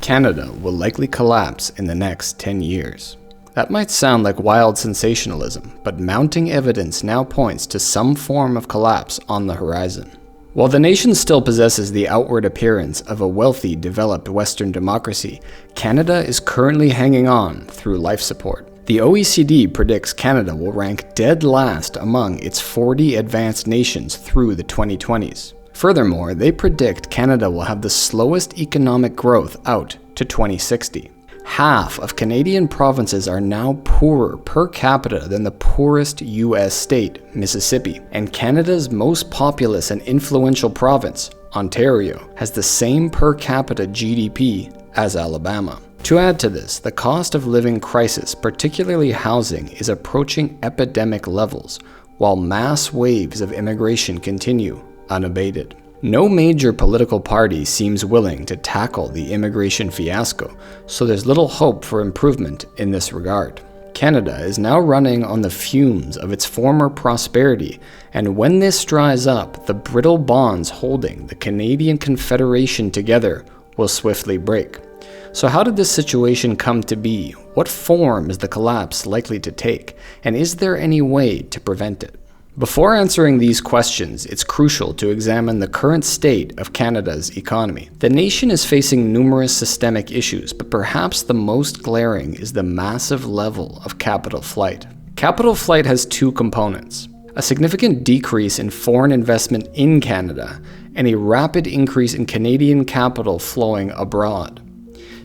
Canada will likely collapse in the next 10 years. That might sound like wild sensationalism, but mounting evidence now points to some form of collapse on the horizon. While the nation still possesses the outward appearance of a wealthy, developed Western democracy, Canada is currently hanging on through life support. The OECD predicts Canada will rank dead last among its 40 advanced nations through the 2020s. Furthermore, they predict Canada will have the slowest economic growth out to 2060. Half of Canadian provinces are now poorer per capita than the poorest US state, Mississippi, and Canada's most populous and influential province, Ontario, has the same per capita GDP as Alabama. To add to this, the cost of living crisis, particularly housing, is approaching epidemic levels, while mass waves of immigration continue unabated. No major political party seems willing to tackle the immigration fiasco, so there's little hope for improvement in this regard. Canada is now running on the fumes of its former prosperity, and when this dries up, the brittle bonds holding the Canadian Confederation together will swiftly break. So how did this situation come to be? What form is the collapse likely to take? And is there any way to prevent it? Before answering these questions, it's crucial to examine the current state of Canada's economy. The nation is facing numerous systemic issues, but perhaps the most glaring is the massive level of capital flight. Capital flight has two components: a significant decrease in foreign investment in Canada and a rapid increase in Canadian capital flowing abroad.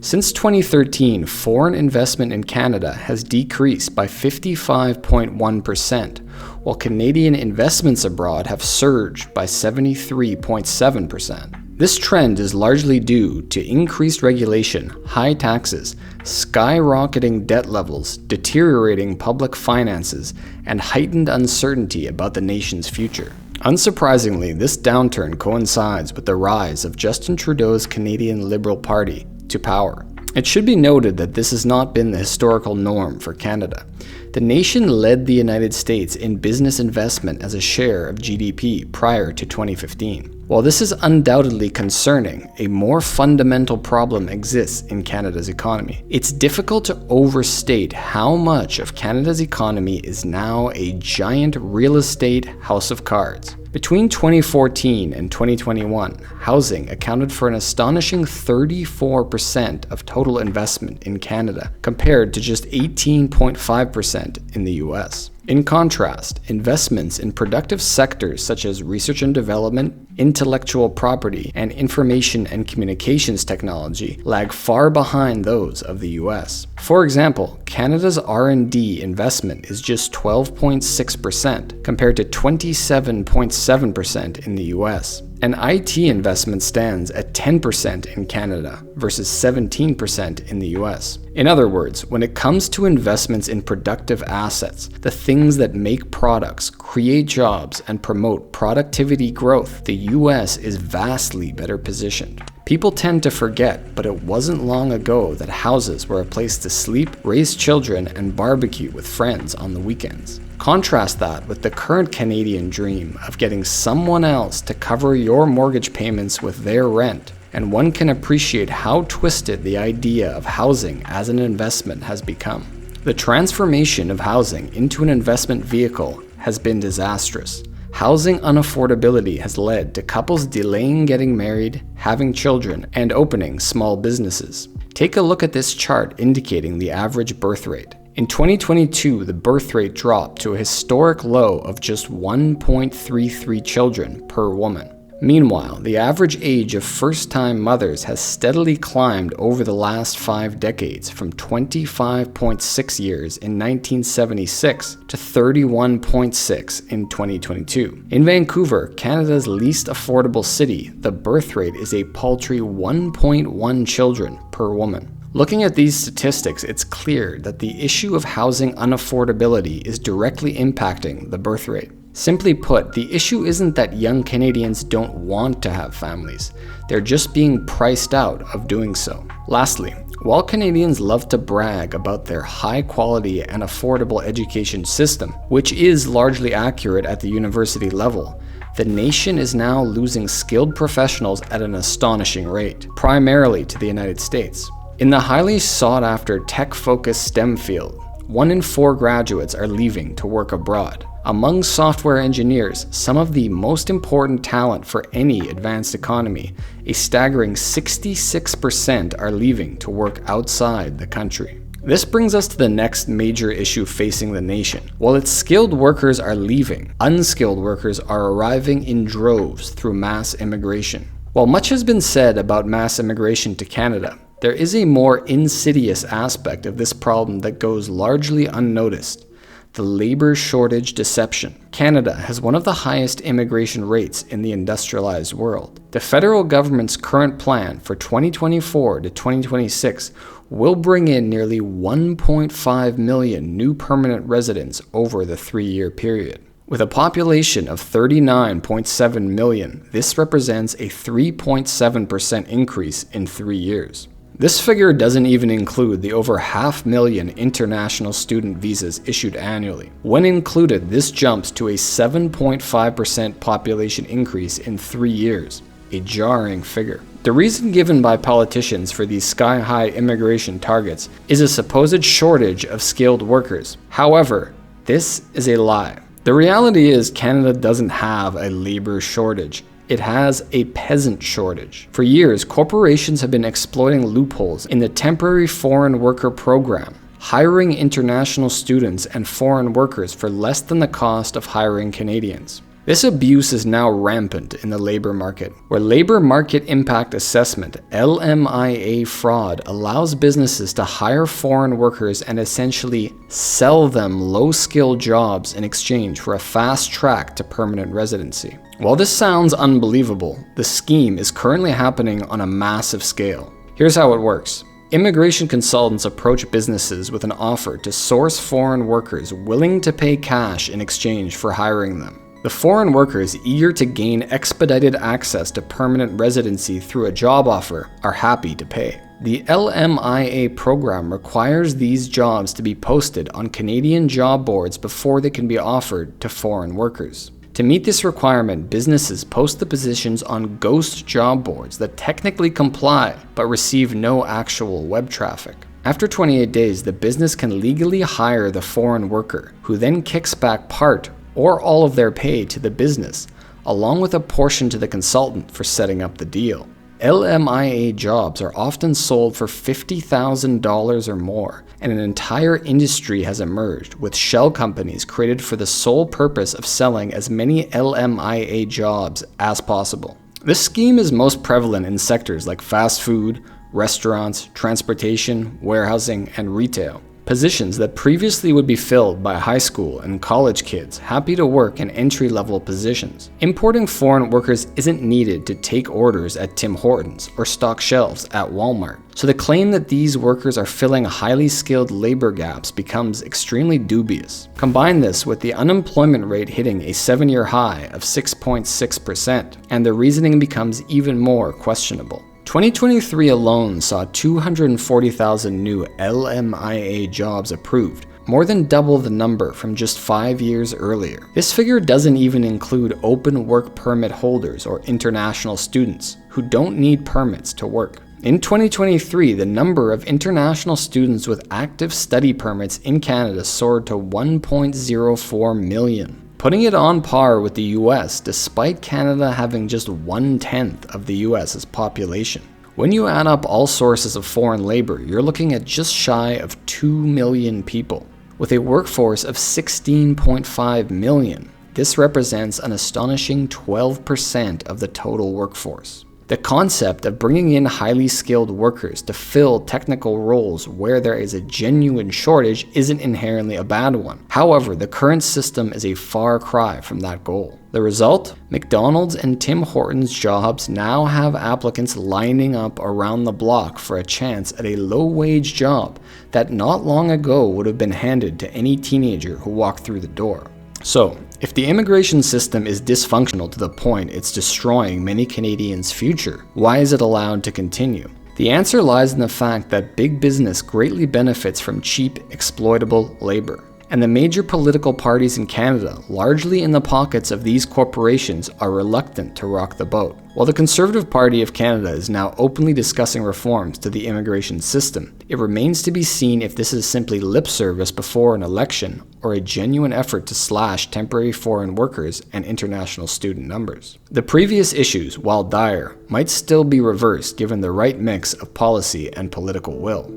Since 2013, foreign investment in Canada has decreased by 55.1%, while Canadian investments abroad have surged by 73.7%. This trend is largely due to increased regulation, high taxes, skyrocketing debt levels, deteriorating public finances, and heightened uncertainty about the nation's future. Unsurprisingly, this downturn coincides with the rise of Justin Trudeau's Canadian Liberal Party to power. It should be noted that this has not been the historical norm for Canada. The nation led the United States in business investment as a share of GDP prior to 2015. While this is undoubtedly concerning, a more fundamental problem exists in Canada's economy. It's difficult to overstate how much of Canada's economy is now a giant real estate house of cards. Between 2014 and 2021, housing accounted for an astonishing 34% of total investment in Canada, compared to just 18.5% in the US. In contrast, investments in productive sectors such as research and development, intellectual property, and information and communications technology lag far behind those of the US. For example, Canada's R&D investment is just 12.6% compared to 27.7% in the US. And IT investment stands at 10% in Canada versus 17% in the US. In other words, when it comes to investments in productive assets, the things that make products, create jobs, and promote productivity growth, the US is vastly better positioned. People tend to forget, but it wasn't long ago that houses were a place to sleep, raise children, and barbecue with friends on the weekends. Contrast that with the current Canadian dream of getting someone else to cover your mortgage payments with their rent, and one can appreciate how twisted the idea of housing as an investment has become. The transformation of housing into an investment vehicle has been disastrous. Housing unaffordability has led to couples delaying getting married, having children, and opening small businesses. Take a look at this chart indicating the average birth rate. In 2022, the birth rate dropped to a historic low of just 1.33 children per woman. Meanwhile, the average age of first-time mothers has steadily climbed over the last 5 decades, from 25.6 years in 1976 to 31.6 in 2022. In Vancouver, Canada's least affordable city, the birth rate is a paltry 1.1 children per woman. Looking at these statistics, it's clear that the issue of housing unaffordability is directly impacting the birth rate. Simply put, the issue isn't that young Canadians don't want to have families. They're just being priced out of doing so. Lastly, while Canadians love to brag about their high quality and affordable education system, which is largely accurate at the university level, the nation is now losing skilled professionals at an astonishing rate, primarily to the United States. In the highly sought-after tech-focused STEM field, 1 in 4 graduates are leaving to work abroad. Among software engineers, some of the most important talent for any advanced economy, a staggering 66% are leaving to work outside the country. This brings us to the next major issue facing the nation. While its skilled workers are leaving, unskilled workers are arriving in droves through mass immigration. While much has been said about mass immigration to Canada, there is a more insidious aspect of this problem that goes largely unnoticed: the labor shortage deception. Canada has one of the highest immigration rates in the industrialized world. The federal government's current plan for 2024 to 2026 will bring in nearly 1.5 million new permanent residents over the 3-year period. With a population of 39.7 million, this represents a 3.7% increase in 3 years. This figure doesn't even include the over 500,000 international student visas issued annually. When included, this jumps to a 7.5% population increase in 3 years, a jarring figure. The reason given by politicians for these sky-high immigration targets is a supposed shortage of skilled workers. However, this is a lie. The reality is Canada doesn't have a labor shortage. It has a peasant shortage. For years, corporations have been exploiting loopholes in the temporary foreign worker program, hiring international students and foreign workers for less than the cost of hiring Canadians. This abuse is now rampant in the labor market, where labor market impact assessment (LMIA) fraud allows businesses to hire foreign workers and essentially sell them low-skilled jobs in exchange for a fast track to permanent residency. While this sounds unbelievable, the scheme is currently happening on a massive scale. Here's how it works. Immigration consultants approach businesses with an offer to source foreign workers willing to pay cash in exchange for hiring them. The foreign workers, eager to gain expedited access to permanent residency through a job offer, are happy to pay. The LMIA program requires these jobs to be posted on Canadian job boards before they can be offered to foreign workers. To meet this requirement, businesses post the positions on ghost job boards that technically comply but receive no actual web traffic. After 28 days, the business can legally hire the foreign worker, who then kicks back part or all of their pay to the business, along with a portion to the consultant for setting up the deal. LMIA jobs are often sold for $50,000 or more, and an entire industry has emerged, with shell companies created for the sole purpose of selling as many LMIA jobs as possible. This scheme is most prevalent in sectors like fast food, restaurants, transportation, warehousing, and retail. Positions that previously would be filled by high school and college kids happy to work in entry-level positions. Importing foreign workers isn't needed to take orders at Tim Hortons or stock shelves at Walmart. So the claim that these workers are filling highly skilled labor gaps becomes extremely dubious. Combine this with the unemployment rate hitting a 7-year high of 6.6%, and the reasoning becomes even more questionable. 2023 alone saw 240,000 new LMIA jobs approved, more than double the number from just 5 years earlier. This figure doesn't even include open work permit holders or international students who don't need permits to work. In 2023, the number of international students with active study permits in Canada soared to 1.04 million. Putting it on par with the US, despite Canada having just 1/10 of the US's population. When you add up all sources of foreign labor, you're looking at just shy of 2 million people. With a workforce of 16.5 million, this represents an astonishing 12% of the total workforce. The concept of bringing in highly skilled workers to fill technical roles where there is a genuine shortage isn't inherently a bad one. However, the current system is a far cry from that goal. The result? McDonald's and Tim Hortons jobs now have applicants lining up around the block for a chance at a low-wage job that not long ago would have been handed to any teenager who walked through the door. So, if the immigration system is dysfunctional to the point it's destroying many Canadians' future, why is it allowed to continue? The answer lies in the fact that big business greatly benefits from cheap, exploitable labor. And the major political parties in Canada, largely in the pockets of these corporations, are reluctant to rock the boat. While the Conservative Party of Canada is now openly discussing reforms to the immigration system, it remains to be seen if this is simply lip service before an election or a genuine effort to slash temporary foreign workers and international student numbers. The previous issues, while dire, might still be reversed given the right mix of policy and political will.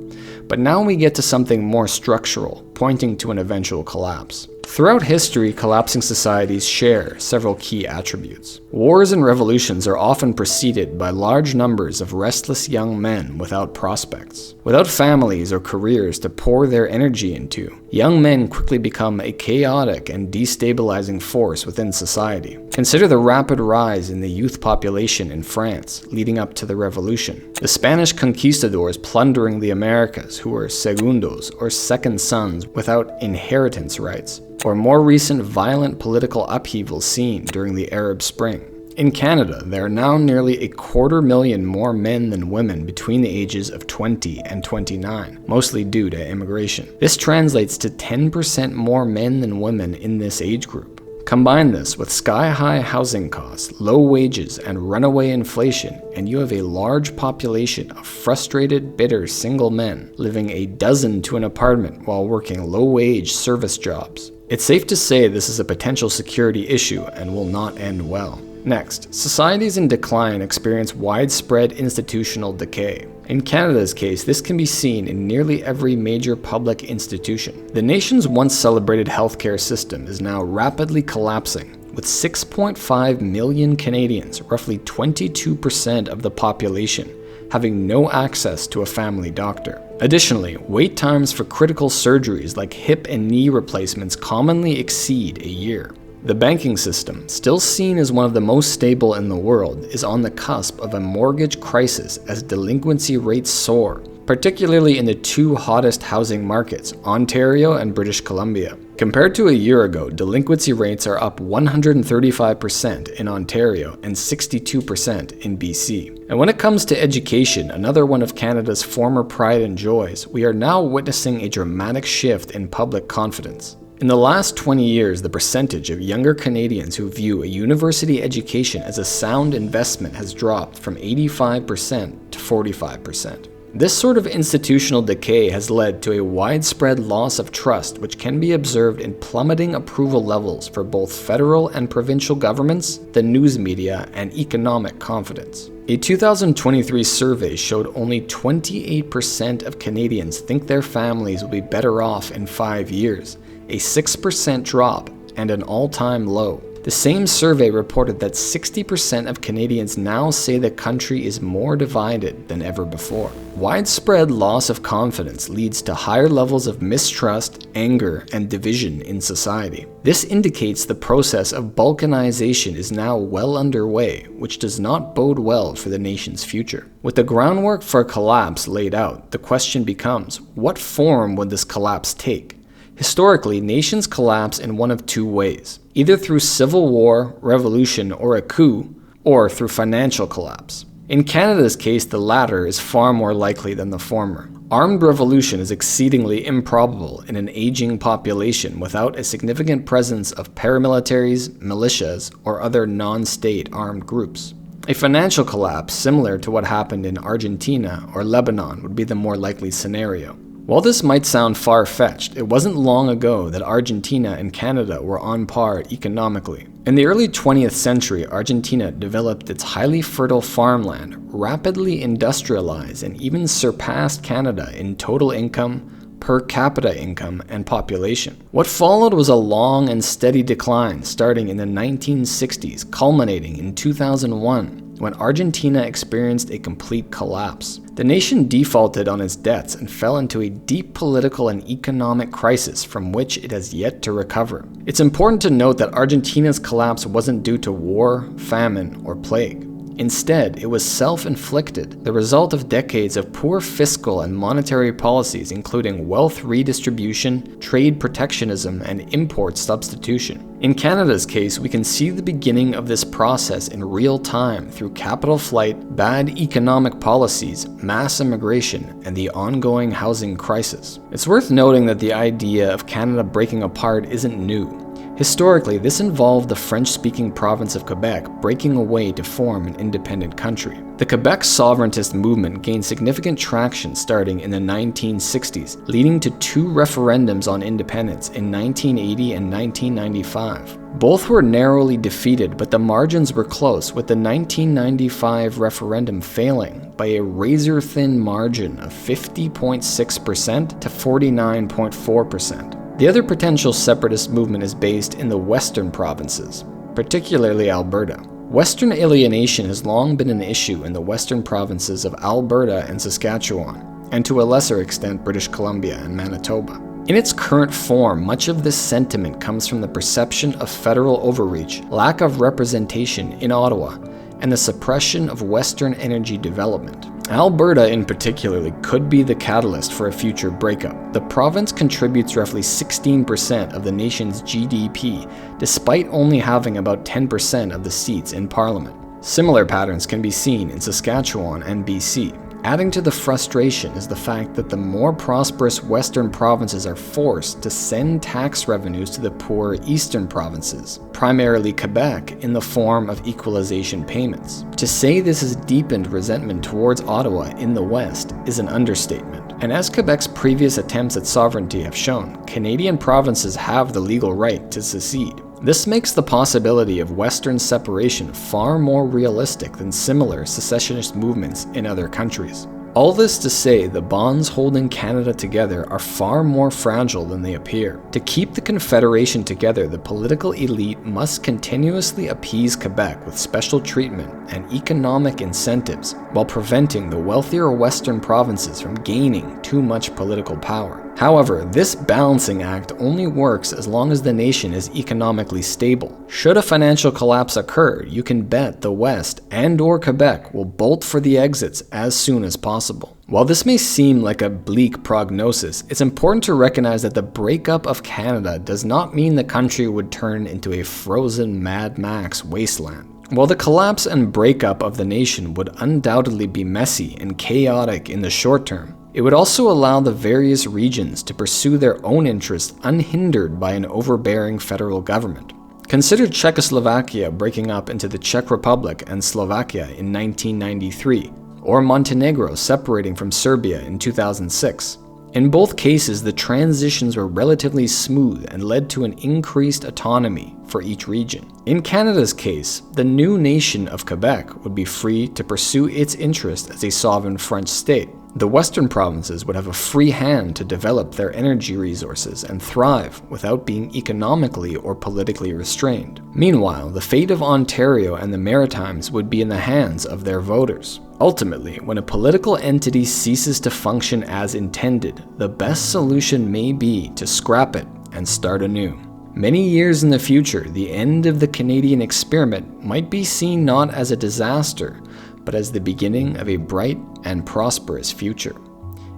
But now we get to something more structural, pointing to an eventual collapse. Throughout history, collapsing societies share several key attributes. Wars and revolutions are often preceded by large numbers of restless young men without prospects. Without families or careers to pour their energy into, young men quickly become a chaotic and destabilizing force within society. Consider the rapid rise in the youth population in France leading up to the revolution. The Spanish conquistadors plundering the Americas who were segundos or second sons without inheritance rights, or more recent violent political upheavals seen during the Arab Spring. In Canada, there are now nearly 250,000 more men than women between the ages of 20 and 29, mostly due to immigration. This translates to 10% more men than women in this age group. Combine this with sky-high housing costs, low wages, and runaway inflation, and you have a large population of frustrated, bitter single men living a dozen to an apartment while working low-wage service jobs. It's safe to say this is a potential security issue and will not end well. Next, societies in decline experience widespread institutional decay. In Canada's case, this can be seen in nearly every major public institution. The nation's once celebrated healthcare system is now rapidly collapsing, with 6.5 million Canadians, roughly 22% of the population, having no access to a family doctor. Additionally, wait times for critical surgeries like hip and knee replacements commonly exceed a year. The banking system, still seen as one of the most stable in the world, is on the cusp of a mortgage crisis as delinquency rates soar, particularly in the two hottest housing markets, Ontario and British Columbia. Compared to a year ago, delinquency rates are up 135% in Ontario and 62% in BC. And when it comes to education, another one of Canada's former pride and joys, we are now witnessing a dramatic shift in public confidence. In the last 20 years, the percentage of younger Canadians who view a university education as a sound investment has dropped from 85% to 45%. This sort of institutional decay has led to a widespread loss of trust, which can be observed in plummeting approval levels for both federal and provincial governments, the news media, and economic confidence. A 2023 survey showed only 28% of Canadians think their families will be better off in 5 years, a 6% drop and an all-time low. The same survey reported that 60% of Canadians now say the country is more divided than ever before. Widespread loss of confidence leads to higher levels of mistrust, anger, and division in society. This indicates the process of balkanization is now well underway, which does not bode well for the nation's future. With the groundwork for a collapse laid out, the question becomes, what form would this collapse take? Historically, nations collapse in one of two ways, either through civil war, revolution, or a coup, or through financial collapse. In Canada's case, the latter is far more likely than the former. Armed revolution is exceedingly improbable in an aging population without a significant presence of paramilitaries, militias, or other non-state armed groups. A financial collapse similar to what happened in Argentina or Lebanon would be the more likely scenario. While this might sound far-fetched, it wasn't long ago that Argentina and Canada were on par economically. In the early 20th century, Argentina developed its highly fertile farmland, rapidly industrialized, and even surpassed Canada in total income, per capita income, and population. What followed was a long and steady decline starting in the 1960s, culminating in 2001. When Argentina experienced a complete collapse. The nation defaulted on its debts and fell into a deep political and economic crisis from which it has yet to recover. It's important to note that Argentina's collapse wasn't due to war, famine, or plague. Instead, it was self-inflicted, the result of decades of poor fiscal and monetary policies including wealth redistribution, trade protectionism, and import substitution. In Canada's case, we can see the beginning of this process in real time through capital flight, bad economic policies, mass immigration, and the ongoing housing crisis. It's worth noting that the idea of Canada breaking apart isn't new. Historically, this involved the French-speaking province of Quebec breaking away to form an independent country. The Quebec sovereigntist movement gained significant traction starting in the 1960s, leading to 2 referendums on independence in 1980 and 1995. Both were narrowly defeated, but the margins were close, with the 1995 referendum failing by a razor-thin margin of 50.6% to 49.4%. The other potential separatist movement is based in the western provinces, particularly Alberta. Western alienation has long been an issue in the western provinces of Alberta and Saskatchewan, and to a lesser extent British Columbia and Manitoba. In its current form, much of this sentiment comes from the perception of federal overreach, lack of representation in Ottawa, and the suppression of Western energy development. Alberta in particular could be the catalyst for a future breakup. The province contributes roughly 16% of the nation's GDP, despite only having about 10% of the seats in Parliament. Similar patterns can be seen in Saskatchewan and BC. Adding to the frustration is the fact that the more prosperous western provinces are forced to send tax revenues to the poorer eastern provinces, primarily Quebec, in the form of equalization payments. To say this has deepened resentment towards Ottawa in the west is an understatement. And as Quebec's previous attempts at sovereignty have shown, Canadian provinces have the legal right to secede. This makes the possibility of Western separation far more realistic than similar secessionist movements in other countries. All this to say, the bonds holding Canada together are far more fragile than they appear. To keep the Confederation together, the political elite must continuously appease Quebec with special treatment and economic incentives, while preventing the wealthier Western provinces from gaining too much political power. However, this balancing act only works as long as the nation is economically stable. Should a financial collapse occur, you can bet the West and/or Quebec will bolt for the exits as soon as possible. While this may seem like a bleak prognosis, it's important to recognize that the breakup of Canada does not mean the country would turn into a frozen Mad Max wasteland. While the collapse and breakup of the nation would undoubtedly be messy and chaotic in the short term, it would also allow the various regions to pursue their own interests unhindered by an overbearing federal government. Consider Czechoslovakia breaking up into the Czech Republic and Slovakia in 1993, or Montenegro separating from Serbia in 2006. In both cases, the transitions were relatively smooth and led to an increased autonomy for each region. In Canada's case, the new nation of Quebec would be free to pursue its interest as a sovereign French state. The western provinces would have a free hand to develop their energy resources and thrive without being economically or politically restrained. Meanwhile, the fate of Ontario and the Maritimes would be in the hands of their voters. Ultimately, when a political entity ceases to function as intended, the best solution may be to scrap it and start anew. Many years in the future, the end of the Canadian experiment might be seen not as a disaster, but as the beginning of a bright and prosperous future.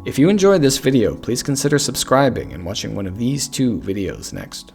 If you enjoyed this video, please consider subscribing and watching one of these 2 videos next.